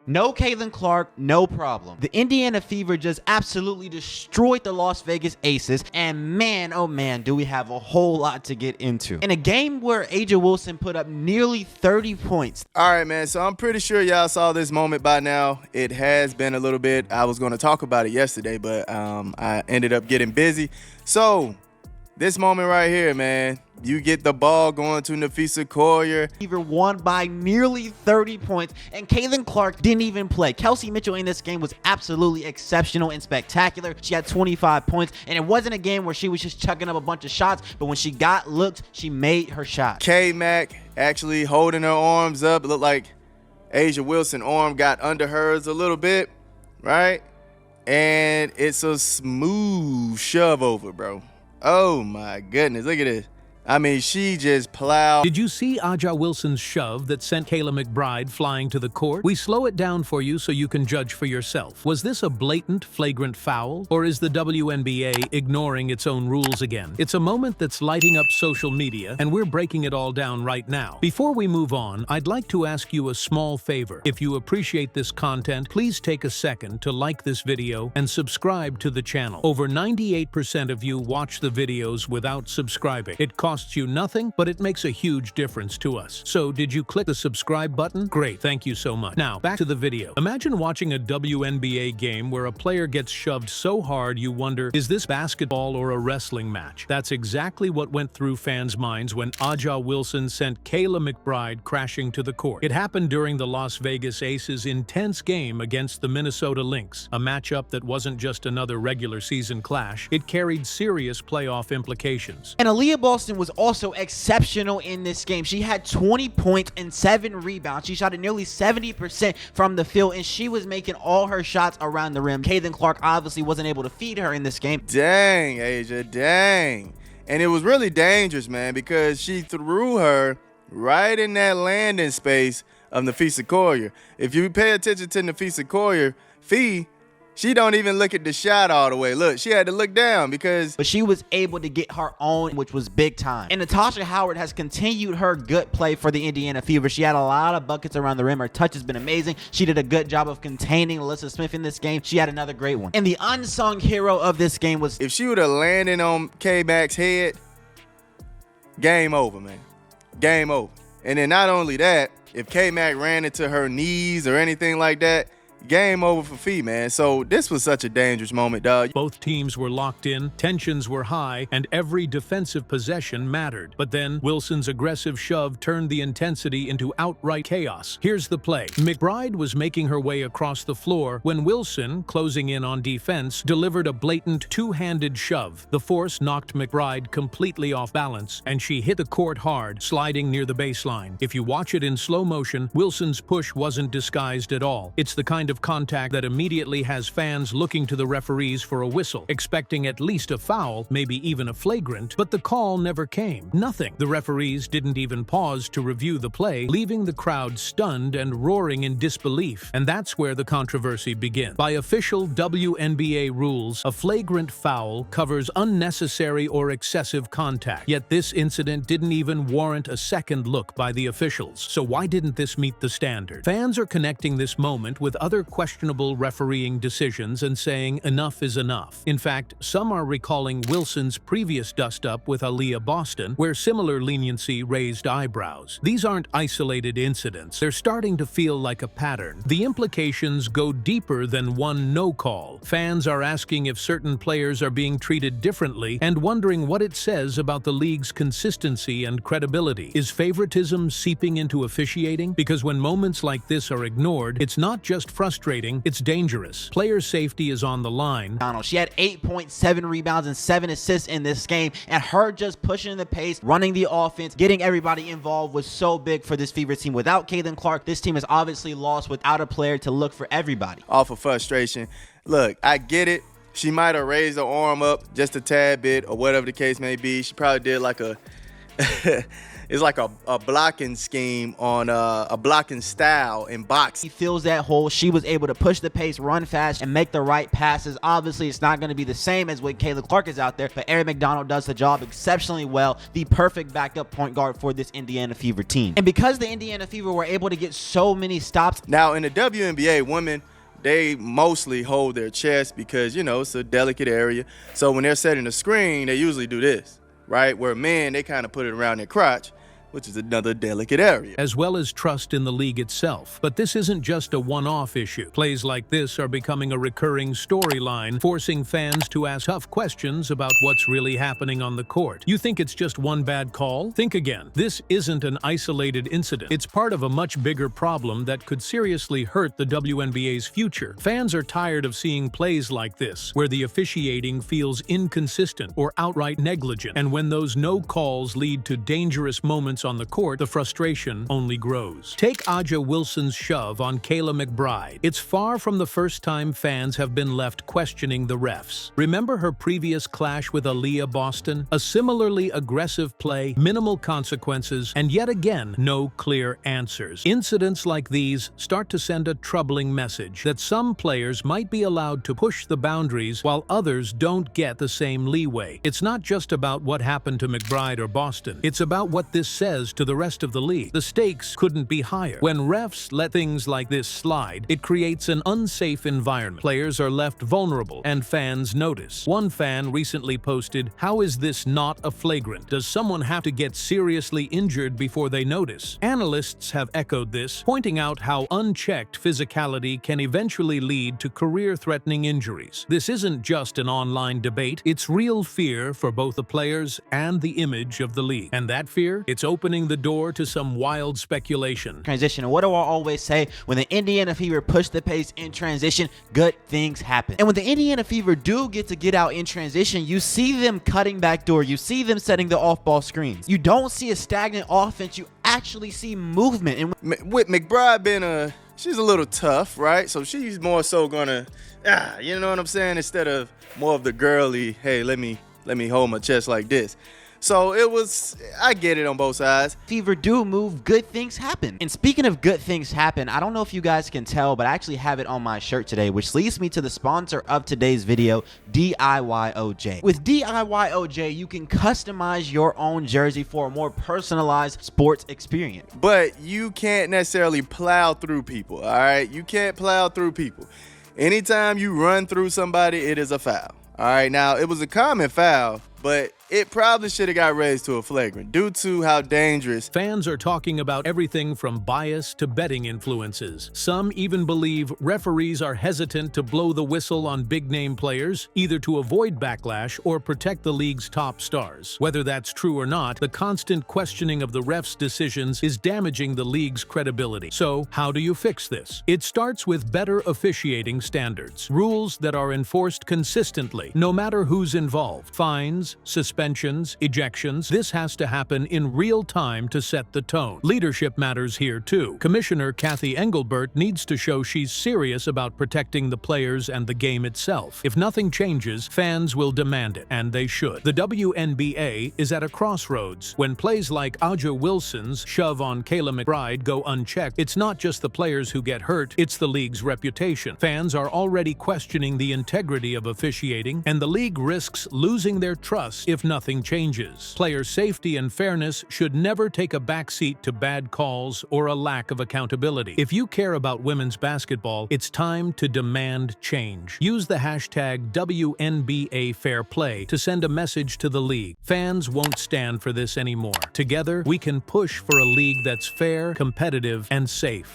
No Caitlin Clark, no problem. The Indiana Fever just absolutely destroyed the Las Vegas Aces, and man, oh man, do we have a whole lot to get into. In a game where A'ja Wilson put up nearly 30 points. All right, man, so I'm pretty sure y'all saw this moment by now. It has been a little bit. I was going to talk about it yesterday, but I ended up getting busy. So this moment right here, man, you get the ball going to Napheesa Collier. Fever won by nearly 30 points, and Caitlin Clark didn't even play. Kelsey Mitchell in this game was absolutely exceptional and spectacular. She had 25 points, and it wasn't a game where she was just chucking up a bunch of shots, but when she got looked, she made her shot. K-Mac actually holding her arms up. It looked like A'ja Wilson's arm got under hers a little bit, right? And it's a smooth shove over, bro. Oh my goodness, look at this. I mean, she just plowed. Did you see A'ja Wilson's shove that sent Kayla McBride flying to the court? We slow it down for you so you can judge for yourself. Was this a blatant, flagrant foul? Or is the WNBA ignoring its own rules again? It's a moment that's lighting up social media, and we're breaking it all down right now. Before we move on, I'd like to ask you a small favor. If you appreciate this content, please take a second to like this video and subscribe to the channel. Over 98% of you watch the videos without subscribing. It costs you nothing, but it makes a huge difference to us. So did you click the subscribe button? Great, thank you so much. Now, back to the video. Imagine watching a WNBA game where a player gets shoved so hard you wonder, is this basketball or a wrestling match? That's exactly what went through fans' minds when A'ja Wilson sent Kayla McBride crashing to the court. It happened during the Las Vegas Aces' intense game against the Minnesota Lynx, a matchup that wasn't just another regular season clash, it carried serious playoff implications. And Aaliyah Boston was also exceptional in this game. She had 20 points and 7 rebounds. She shot at nearly 70% from the field, and she was making all her shots around the rim. Caitlin Clark obviously wasn't able to feed her in this game. Dang, A'ja, dang. And it was really dangerous, man, because she threw her right in that landing space of Napheesa Collier. If you pay attention to Napheesa Collier, she don't even look at the shot all the way. Look, she had to look down because... But she was able to get her own, which was big time. And Natasha Howard has continued her good play for the Indiana Fever. She had a lot of buckets around the rim. Her touch has been amazing. She did a good job of containing Alyssa Smith in this game. She had another great one. And the unsung hero of this game was... If she would have landed on K-Mac's head, game over, man. Game over. And then not only that, if K-Mac ran into her knees or anything like that, game over for Fee, man. So this was such a dangerous moment, dog. Both teams were locked in, tensions were high, and every defensive possession mattered. But then Wilson's aggressive shove turned the intensity into outright chaos. Here's the play. McBride was making her way across the floor when Wilson, closing in on defense, delivered a blatant two-handed shove. The force knocked McBride completely off balance, and she hit the court hard, sliding near the baseline. If you watch it in slow motion, Wilson's push wasn't disguised at all. It's the kind of contact that immediately has fans looking to the referees for a whistle, expecting at least a foul, maybe even a flagrant, but the call never came. Nothing. The referees didn't even pause to review the play, leaving the crowd stunned and roaring in disbelief. And that's where the controversy begins. By official WNBA rules, a flagrant foul covers unnecessary or excessive contact. Yet this incident didn't even warrant a second look by the officials. So why didn't this meet the standard? Fans are connecting this moment with other questionable refereeing decisions and saying enough is enough. In fact, some are recalling Wilson's previous dust-up with Aaliyah Boston, where similar leniency raised eyebrows. These aren't isolated incidents. They're starting to feel like a pattern. The implications go deeper than one no call. Fans are asking if certain players are being treated differently and wondering what it says about the league's consistency and credibility. Is favoritism seeping into officiating? Because when moments like this are ignored, it's not just frustrating, it's dangerous. Player safety is on the line. She had 8.7 rebounds and 7 assists in this game, and her just pushing the pace, running the offense, getting everybody involved was so big for this Fever team. Without Caitlin Clark, this team is obviously lost without a player to look for everybody. Off of frustration. Look, I get it. She might have raised her arm up just a tad bit or whatever the case may be. She probably did like a it's like a blocking scheme on a blocking style in boxing. He fills that hole. She was able to push the pace, run fast, and make the right passes. Obviously, it's not going to be the same as when Kayla Clark is out there, but Erin McDonald does the job exceptionally well. The perfect backup point guard for this Indiana Fever team. And because the Indiana Fever were able to get so many stops. Now, in the WNBA, women, they mostly hold their chest because, you know, it's a delicate area. So when they're setting a screen, they usually do this, right? Where men, they kind of put it around their crotch, which is another delicate area. As well as trust in the league itself. But this isn't just a one-off issue. Plays like this are becoming a recurring storyline, forcing fans to ask tough questions about what's really happening on the court. You think it's just one bad call? Think again. This isn't an isolated incident. It's part of a much bigger problem that could seriously hurt the WNBA's future. Fans are tired of seeing plays like this, where the officiating feels inconsistent or outright negligent. And when those no calls lead to dangerous moments on the court, the frustration only grows. Take Aja Wilson's shove on Kayla McBride. It's far from the first time fans have been left questioning the refs. Remember her previous clash with Aaliyah Boston? A similarly aggressive play, minimal consequences, and yet again, no clear answers. Incidents like these start to send a troubling message that some players might be allowed to push the boundaries while others don't get the same leeway. It's not just about what happened to McBride or Boston. It's about what this says to the rest of the league. The stakes couldn't be higher. When refs let things like this slide, it creates an unsafe environment. Players are left vulnerable, and fans notice. One fan recently posted, "How is this not a flagrant? Does someone have to get seriously injured before they notice?" Analysts have echoed this, pointing out how unchecked physicality can eventually lead to career-threatening injuries. This isn't just an online debate, it's real fear for both the players and the image of the league. And that fear, it's opening the door to some wild speculation. Transition. And what do I always say? When the Indiana Fever push the pace in transition, good things happen. And when the Indiana Fever do get out in transition, you see them cutting back door. You see them setting the off-ball screens. You don't see a stagnant offense. You actually see movement. And with McBride being she's a little tough, right? So she's more so gonna, you know what I'm saying? Instead of more of the girly, hey, let me hold my chest like this. So I get it on both sides. Fever do move, good things happen. And speaking of good things happen, I don't know if you guys can tell, but I actually have it on my shirt today, which leads me to the sponsor of today's video, DIYOJ. With DIYOJ, you can customize your own jersey for a more personalized sports experience. But you can't necessarily plow through people, all right? You can't plow through people. Anytime you run through somebody, it is a foul. All right, now it was a common foul, but it probably should have got raised to a flagrant due to how dangerous. Fans are talking about everything from bias to betting influences. Some even believe referees are hesitant to blow the whistle on big-name players, either to avoid backlash or protect the league's top stars. Whether that's true or not, the constant questioning of the refs' decisions is damaging the league's credibility. So, how do you fix this? It starts with better officiating standards. Rules that are enforced consistently, no matter who's involved. Fines, suspensions, ejections, this has to happen in real time to set the tone. Leadership matters here too. Commissioner Kathy Engelbert needs to show she's serious about protecting the players and the game itself. If nothing changes, fans will demand it, and they should. The WNBA is at a crossroads. When plays like Aja Wilson's shove on Kayla McBride go unchecked, it's not just the players who get hurt, it's the league's reputation. Fans are already questioning the integrity of officiating, and the league risks losing their trust if nothing changes. Player safety and fairness should never take a backseat to bad calls or a lack of accountability. If you care about women's basketball, it's time to demand change. Use the hashtag WNBA Fair Play to send a message to the league. Fans won't stand for this anymore. Together, we can push for a league that's fair, competitive, and safe.